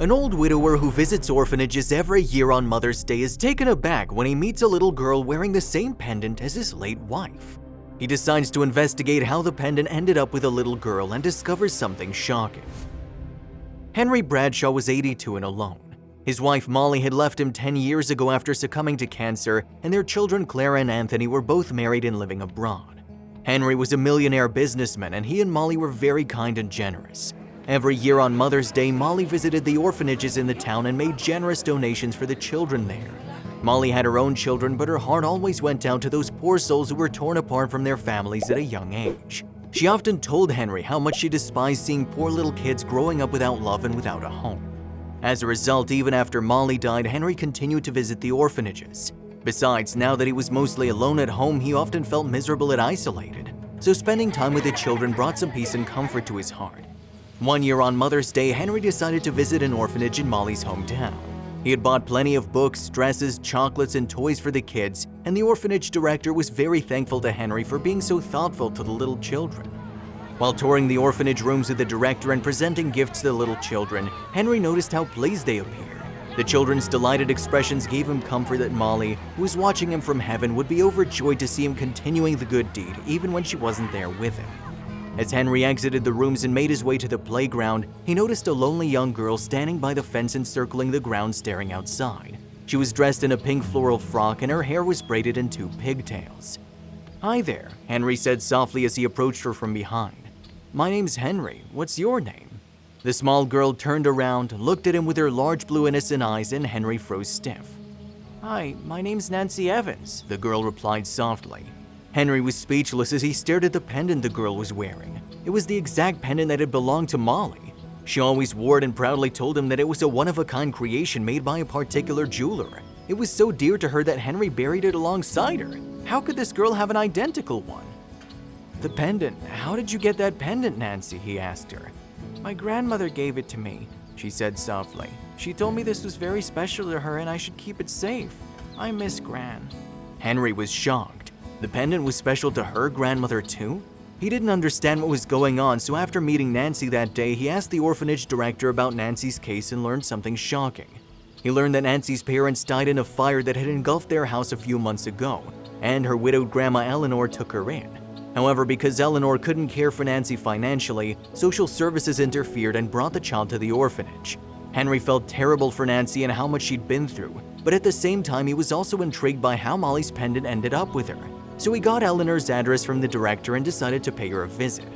An old widower who visits orphanages every year on Mother's Day is taken aback when he meets a little girl wearing the same pendant as his late wife. He decides to investigate how the pendant ended up with a little girl and discovers something shocking. Henry Bradshaw was 82 and alone. His wife Molly had left him 10 years ago after succumbing to cancer, and their children Clara and Anthony were both married and living abroad. Henry was a millionaire businessman, and he and Molly were very kind and generous. Every year on Mother's Day, Molly visited the orphanages in the town and made generous donations for the children there. Molly had her own children, but her heart always went out to those poor souls who were torn apart from their families at a young age. She often told Henry how much she despised seeing poor little kids growing up without love and without a home. As a result, even after Molly died, Henry continued to visit the orphanages. Besides, now that he was mostly alone at home, he often felt miserable and isolated. So spending time with the children brought some peace and comfort to his heart. One year on Mother's Day, Henry decided to visit an orphanage in Molly's hometown. He had bought plenty of books, dresses, chocolates, and toys for the kids, and the orphanage director was very thankful to Henry for being so thoughtful to the little children. While touring the orphanage rooms with the director and presenting gifts to the little children, Henry noticed how pleased they appeared. The children's delighted expressions gave him comfort that Molly, who was watching him from heaven, would be overjoyed to see him continuing the good deed, even when she wasn't there with him. As Henry exited the rooms and made his way to the playground, he noticed a lonely young girl standing by the fence encircling the ground staring outside. She was dressed in a pink floral frock and her hair was braided in 2 pigtails. "Hi there," Henry said softly as he approached her from behind. "My name's Henry. What's your name?" The small girl turned around, looked at him with her large blue innocent eyes, and Henry froze stiff. "Hi, my name's Nancy Evans," the girl replied softly. Henry was speechless as he stared at the pendant the girl was wearing. It was the exact pendant that had belonged to Molly. She always wore it and proudly told him that it was a one-of-a-kind creation made by a particular jeweler. It was so dear to her that Henry buried it alongside her. How could this girl have an identical one? "The pendant. How did you get that pendant, Nancy?" he asked her. "My grandmother gave it to me," she said softly. "She told me this was very special to her and I should keep it safe. I miss Gran." Henry was shocked. The pendant was special to her grandmother too? He didn't understand what was going on, so after meeting Nancy that day, he asked the orphanage director about Nancy's case and learned something shocking. He learned that Nancy's parents died in a fire that had engulfed their house a few months ago, and her widowed grandma Eleanor took her in. However, because Eleanor couldn't care for Nancy financially, social services interfered and brought the child to the orphanage. Henry felt terrible for Nancy and how much she'd been through, but at the same time he was also intrigued by how Molly's pendant ended up with her. So he got Eleanor's address from the director and decided to pay her a visit.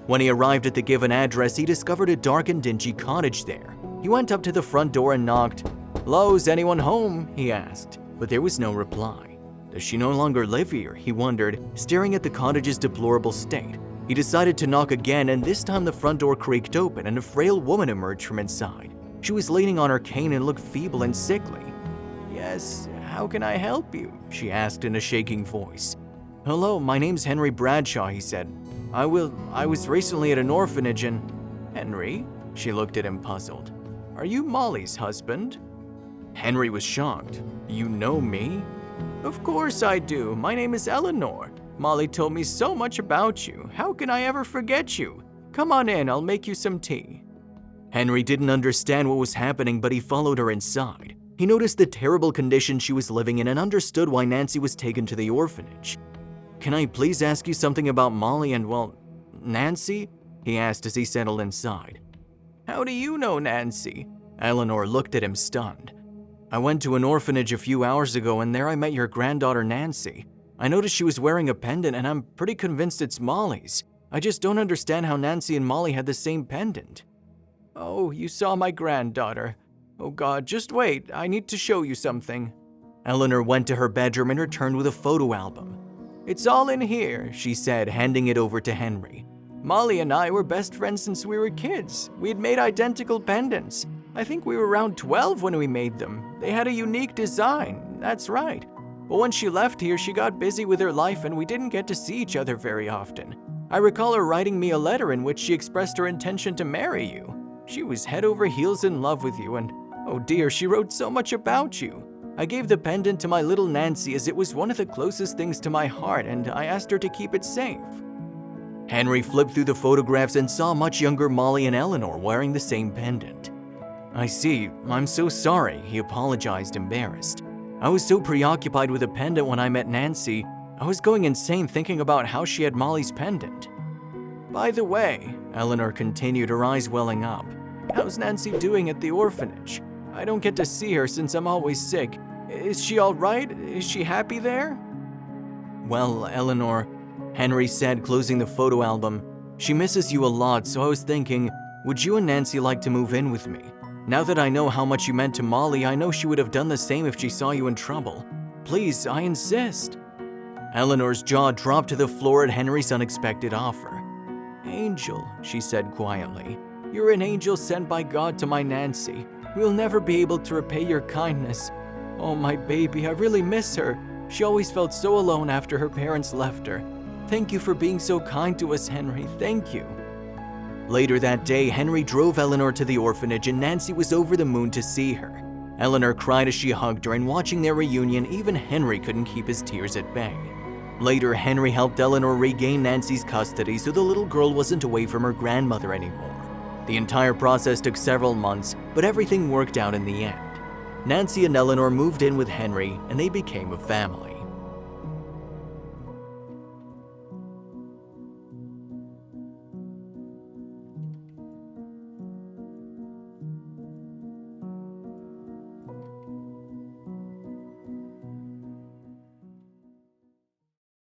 When he arrived at the given address, he discovered a dark and dingy cottage there. He went up to the front door and knocked. "Hello, is anyone home?" he asked, but there was no reply. Does she no longer live here? He wondered, staring at the cottage's deplorable state. He decided to knock again, and this time the front door creaked open and a frail woman emerged from inside. She was leaning on her cane and looked feeble and sickly. "Yes, how can I help you?" she asked in a shaking voice. "Hello, my name's Henry Bradshaw," he said. I was recently at an orphanage and..." "Henry?" She looked at him puzzled. "Are you Molly's husband?" Henry was shocked. "You know me?" "Of course I do. My name is Eleanor. Molly told me so much about you. How can I ever forget you? Come on in, I'll make you some tea." Henry didn't understand what was happening, but he followed her inside. He noticed the terrible condition she was living in and understood why Nancy was taken to the orphanage. "Can I please ask you something about Molly and, well, Nancy?" he asked as he settled inside. "How do you know Nancy?" Eleanor looked at him stunned. "I went to an orphanage a few hours ago and there I met your granddaughter Nancy. I noticed she was wearing a pendant and I'm pretty convinced it's Molly's. I just don't understand how Nancy and Molly had the same pendant." "Oh, you saw my granddaughter. Oh God, just wait, I need to show you something." Eleanor went to her bedroom and returned with a photo album. "It's all in here," she said, handing it over to Henry. "Molly and I were best friends since we were kids. We had made identical pendants. I think we were around 12 when we made them. They had a unique design, that's right. But when she left here, she got busy with her life and we didn't get to see each other very often. I recall her writing me a letter in which she expressed her intention to marry you. She was head over heels in love with you and, oh dear, she wrote so much about you. I gave the pendant to my little Nancy as it was one of the closest things to my heart and I asked her to keep it safe." Henry flipped through the photographs and saw much younger Molly and Eleanor wearing the same pendant. I see. I'm so sorry, he apologized, embarrassed. I was so preoccupied with the pendant when I met Nancy, I was going insane thinking about how she had Molly's pendant. By the way, Eleanor continued, her eyes welling up, how's Nancy doing at the orphanage? I don't get to see her since I'm always sick. Is she all right? Is she happy there? Well, Eleanor, Henry said, closing the photo album, she misses you a lot, so I was thinking, would you and Nancy like to move in with me? Now that I know how much you meant to Molly, I know she would have done the same if she saw you in trouble. Please, I insist. Eleanor's jaw dropped to the floor at Henry's unexpected offer. Angel, she said quietly, you're an angel sent by God to my Nancy. We'll never be able to repay your kindness. Oh, my baby, I really miss her. She always felt so alone after her parents left her. Thank you for being so kind to us, Henry. Thank you. Later that day, Henry drove Eleanor to the orphanage and Nancy was over the moon to see her. Eleanor cried as she hugged her, and watching their reunion, even Henry couldn't keep his tears at bay. Later, Henry helped Eleanor regain Nancy's custody so the little girl wasn't away from her grandmother anymore. The entire process took several months, but everything worked out in the end. Nancy and Eleanor moved in with Henry and they became a family.